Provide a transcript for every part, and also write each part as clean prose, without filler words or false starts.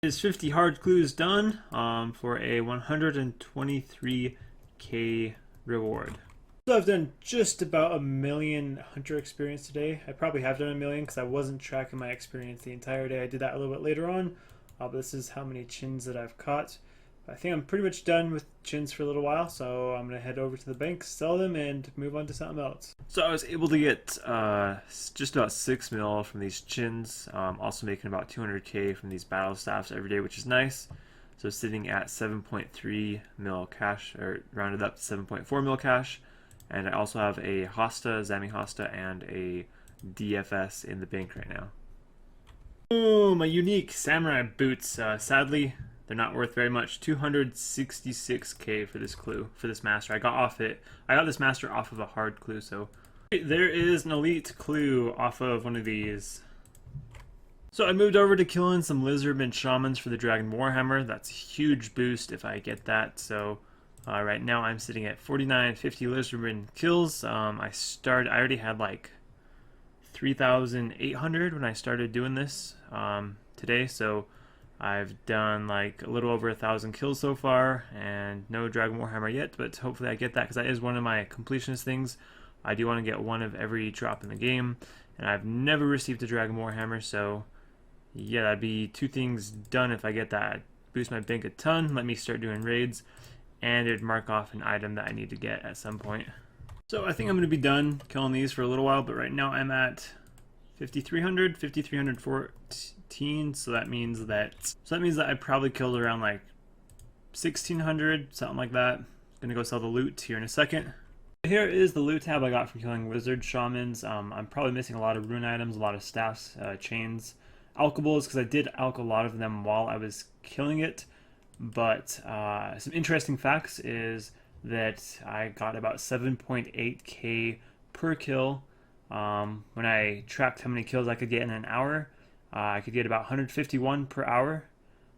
Is 50 hard clues done for a 123k reward. So I've done just about a million hunter experience today. I probably have done a million because I wasn't tracking my experience the entire day. I did that a little bit later on, but this is how many chins that I've caught. I think I'm pretty much done with chins for a little while, so I'm going to head over to the bank, sell them, and move on to something else. So I was able to get just about 6 mil from these chins, also making about 200k from these battle staffs every day, which is nice. So sitting at 7.3 mil cash, or rounded up to 7.4 mil cash. And I also have a Hosta, Zami Hosta, and a DFS in the bank right now. Oh, my unique samurai boots. Sadly, they're not worth very much. 266k for this clue, for this master. I got this master off of a hard clue, so there is an elite clue off of one of these. So I moved over to killing some lizardmen shamans for the Dragon Warhammer. That's a huge boost if I get that. So right now I'm sitting at 4950 lizardmen kills. I already had like 3,800 when I started doing this today, so I've done like a little over 1,000 kills so far, and no Dragon Warhammer yet, but hopefully I get that because that is one of my completionist things. I do want to get one of every drop in the game, and I've never received a Dragon Warhammer, so yeah, that'd be two things done if I get that. Boost my bank a ton, let me start doing raids, and it'd mark off an item that I need to get at some point. So I think I'm going to be done killing these for a little while, but right now I'm at 5,314, so that means that I probably killed around like 1,600, something like that. Gonna go sell the loot here in a second. Here is the loot tab I got from killing wizard shamans. I'm probably missing a lot of rune items, a lot of staffs, chains, alkables, because I did alk a lot of them while I was killing it. But some interesting facts is that I got about 7.8k per kill. When I tracked how many kills I could get in an hour, I could get about 151 per hour.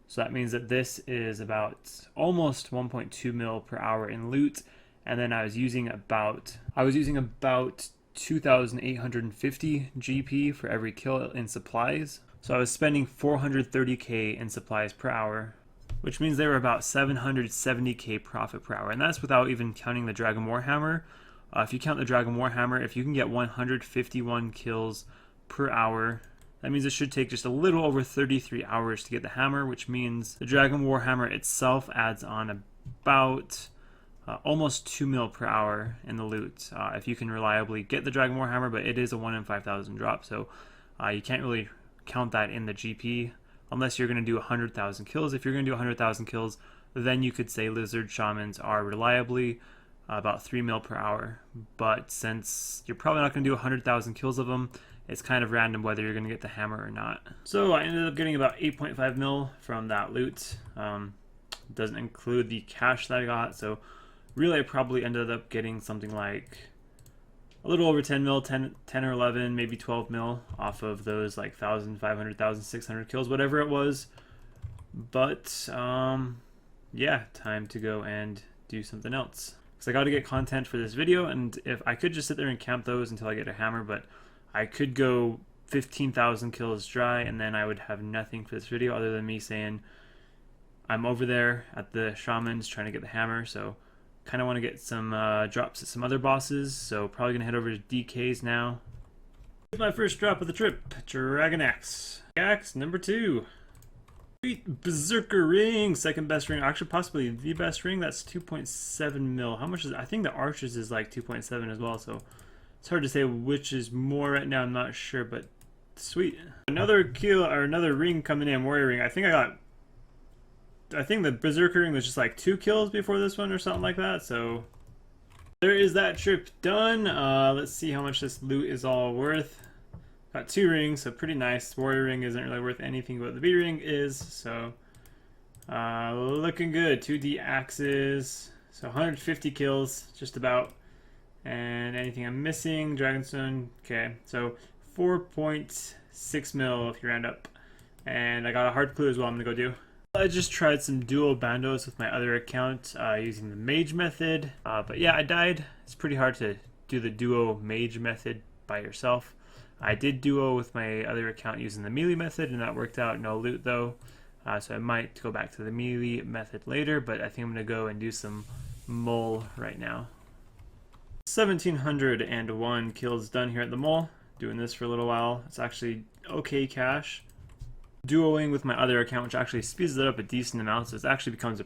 So that means that this is about almost 1.2 mil per hour in loot. And then I was using about 2,850 GP for every kill in supplies. So I was spending 430k in supplies per hour, which means they were about 770k profit per hour. And that's without even counting the Dragon Warhammer. If you count the Dragon Warhammer, if you can get 151 kills per hour, that means it should take just a little over 33 hours to get the hammer, which means the Dragon Warhammer itself adds on about almost 2 mil per hour in the loot. If you can reliably get the Dragon Warhammer, but it is a 1 in 5,000 drop, so you can't really count that in the GP unless you're going to do 100,000 kills. If you're going to do 100,000 kills, then you could say lizard shamans are reliably about 3 mil per hour. But since you're probably not going to do 100,000 kills of them, it's kind of random whether you're going to get the hammer or not. So I ended up getting about 8.5 mil from that loot. Doesn't include the cash that I got, so really I probably ended up getting something like a little over 10 mil, 10 or 11, maybe 12 mil off of those like 1,500, 1,600 kills, whatever it was. But yeah, time to go and do something else. So I got to get content for this video, and if I could just sit there and camp those until I get a hammer, but I could go 15,000 kills dry, and then I would have nothing for this video other than me saying I'm over there at the shamans trying to get the hammer. So kind of want to get some drops at some other bosses, so probably gonna head over to DK's now. Here's my first drop of the trip, Dragon Axe. Axe number 2. Sweet Berserker ring, second best ring, actually possibly the best ring. That's 2.7 mil. How much is it? I think the Archer's is like 2.7 as well, so it's hard to say which is more right now. I'm not sure, but sweet. Another kill, or another ring coming in, warrior ring. I think the Berserker ring was just like 2 kills before this one or something like that, so there is that trip done. Let's see how much this loot is all worth. Got 2 rings, so pretty nice. Warrior ring isn't really worth anything, but the B ring is, so looking good. 2D axes, so 150 kills, just about. And anything I'm missing, Dragonstone, okay, so 4.6 mil if you round up. And I got a hard clue as well I'm gonna go do. I just tried some duo bandos with my other account using the mage method, but yeah, I died. It's pretty hard to do the duo mage method by yourself. I did duo with my other account using the melee method, and that worked out. No loot though. So I might go back to the melee method later, but I think I'm going to go and do some mole right now. 1701 kills done here at the mole. Doing this for a little while. It's actually okay cash. Duoing with my other account, which actually speeds it up a decent amount, so it actually becomes a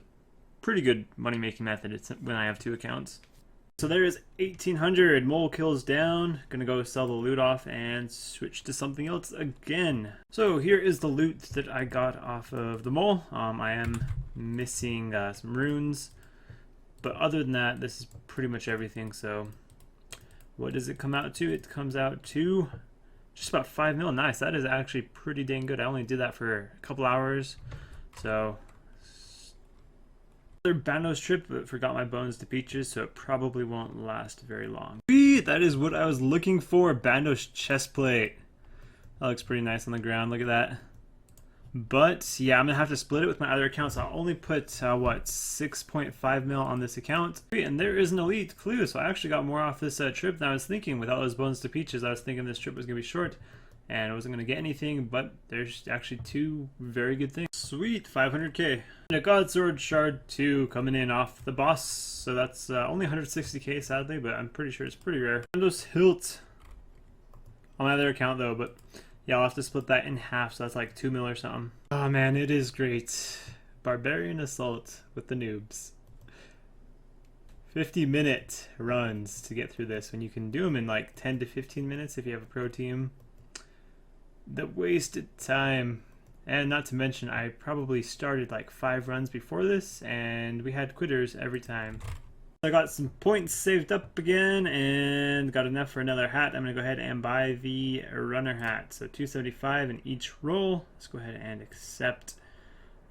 pretty good money-making method when I have two accounts. So there is 1800 mole kills down. Gonna go sell the loot off and switch to something else again. So here is the loot that I got off of the mole. I am missing some runes, but other than that, this is pretty much everything. So what does it come out to? It comes out to just about 5 mil. Nice. That is actually pretty dang good. I only did that for a couple hours. So another Dagannoth trip, but forgot my bones to peaches, so it probably won't last very long. Sweet! That is what I was looking for. Dagannoth chest plate. That looks pretty nice on the ground. Look at that. But yeah, I'm gonna have to split it with my other accounts. So I'll only put what, 6.5 mil on this account. And there is an elite clue, so I actually got more off this trip than I was thinking. With all those bones to peaches, I was thinking this trip was gonna be short and I wasn't gonna get anything, but there's actually two very good things. Sweet, 500k. And a God Sword Shard 2 coming in off the boss, so that's only 160k sadly, but I'm pretty sure it's pretty rare. And those hilt on my other account though, but yeah, I'll have to split that in half, so that's like 2 mil or something. Oh man, it is great. Barbarian Assault with the noobs. 50-minute runs to get through this when you can do them in like 10 to 15 minutes if you have a pro team. The wasted time. And not to mention, I probably started like 5 runs before this, and we had quitters every time. I got some points saved up again and got enough for another hat. I'm going to go ahead and buy the runner hat. So 275 in each roll. Let's go ahead and accept.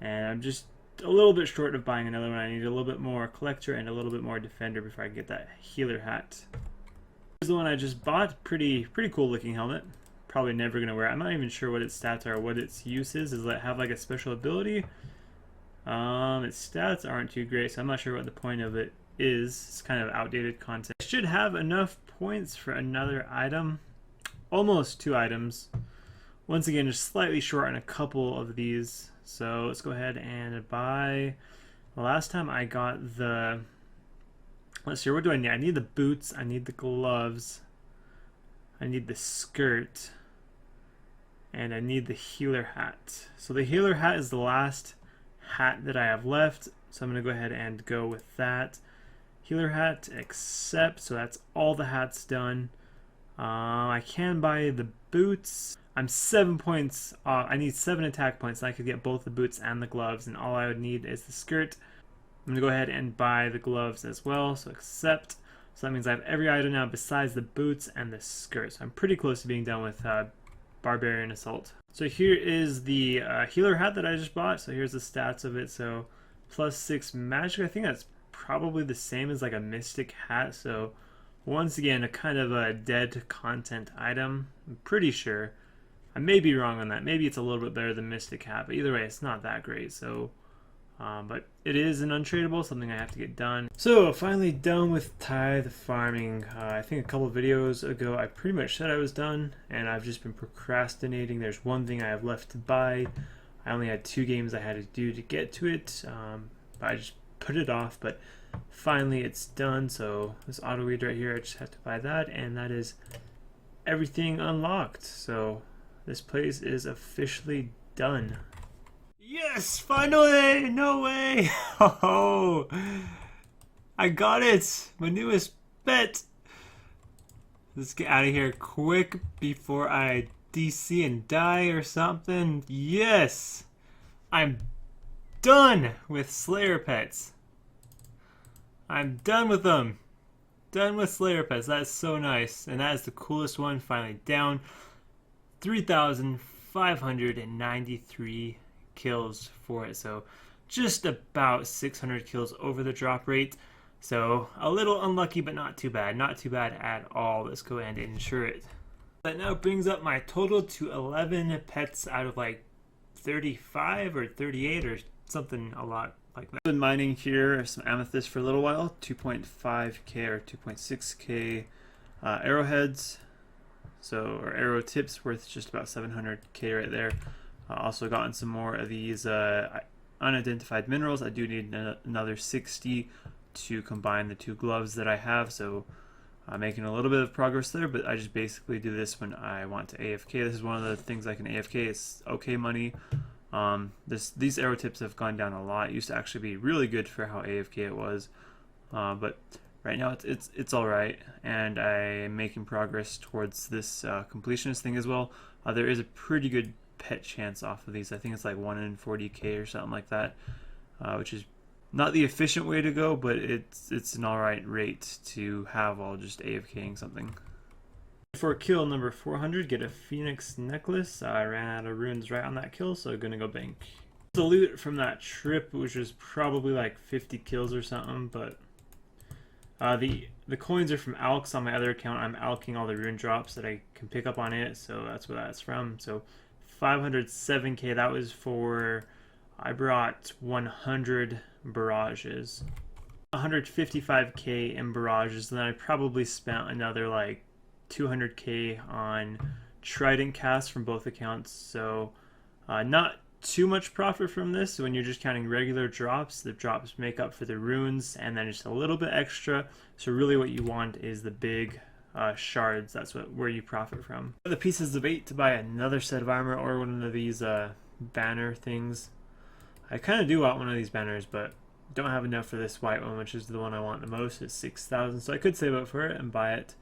And I'm just a little bit short of buying another one. I need a little bit more collector and a little bit more defender before I get that healer hat. Here's the one I just bought. Pretty cool looking helmet. Probably never going to wear it. I'm not even sure what its stats are, what its use is. Does it have like a special ability? Its stats aren't too great, so I'm not sure what the point of it is. It's kind of outdated content. I should have enough points for another item. Almost 2 items. Once again, just slightly short on a couple of these. So let's go ahead and buy. The last time I got the... Let's see, what do I need? I need the boots. I need the gloves. I need the skirt. And I need the healer hat. So the healer hat is the last hat that I have left. So I'm going to go ahead and go with that. Healer hat, accept. So that's all the hats done. I can buy the boots. I'm 7 points off. I need 7 attack points, and I could get both the boots and the gloves, and all I would need is the skirt. I'm going to go ahead and buy the gloves as well, so accept. So that means I have every item now besides the boots and the skirt. So I'm pretty close to being done with Barbarian Assault. So here is the healer hat that I just bought. So here's the stats of it. So +6 magic. I think that's probably the same as like a mystic hat. So once again, a kind of a dead content item. I'm pretty sure. I may be wrong on that. Maybe it's a little bit better than mystic hat, but either way, it's not that great. So, but it is an untradeable, something I have to get done. So finally done with tithe farming. I think a couple videos ago, I pretty much said I was done, and I've just been procrastinating. There's one thing I have left to buy. I only had 2 games I had to do to get to it. I just put it off, but finally it's done. So this auto read right here, I just have to buy that, and that is everything unlocked. So this place is officially done. Yes, finally! No way! Oh, I got it! My newest pet! Let's get out of here quick before I DC and die or something. Yes! I'm done with Slayer pets. I'm done with them. Done with Slayer pets. That is so nice. And that is the coolest one finally down. 3,593 kills for it. So just about 600 kills over the drop rate. So a little unlucky, but not too bad. Not too bad at all. Let's go ahead and insure it. That now brings up my total to 11 pets out of like 35 or 38 or something a lot like that. I've been mining here some amethyst for a little while. 2.5k or 2.6k arrowheads. So, or arrow tips worth just about 700k right there. Also gotten some more of these unidentified minerals. I do need another 60 to combine the 2 gloves that I have, so making a little bit of progress there, but I just basically do this when I want to AFK. This is one of the things I can AFK. It's okay money. These arrow tips have gone down a lot. It used to actually be really good for how AFK it was, but right now it's all right, and I'm making progress towards this completionist thing as well. There is a pretty good pet chance off of these. I think it's like 1 in 40k or something like that, which is not the efficient way to go, but it's an alright rate to have while just AFKing something. For kill number 400, get a phoenix necklace. I ran out of runes right on that kill, so I'm gonna go bank. The loot from that trip, which was probably like 50 kills or something, but the coins are from alks. On my other account, I'm alking all the rune drops that I can pick up on it, so that's where that's from. So 507k, that was for, I brought 100 barrages, 155k in barrages, and then I probably spent another like 200k on trident casts from both accounts. So not too much profit from this. When you're just counting regular drops, the drops make up for the runes and then just a little bit extra. So really what you want is the big shards. That's where you profit from. The pieces of 8 to buy another set of armor or one of these banner things. I kind of do want one of these banners, but don't have enough for this white one, which is the one I want the most. It's 6,000, so I could save up for it and buy it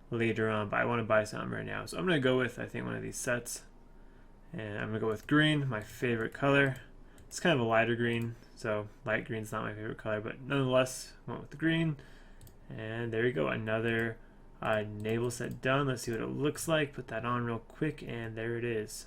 later on, but I want to buy some right now. So I'm going to go with, I think, one of these sets. And I'm going to go with green, my favorite color. It's kind of a lighter green, so light green's not my favorite color, but nonetheless, went with the green. And there you go, another naval set done. Let's see what it looks like. Put that on real quick, and there it is.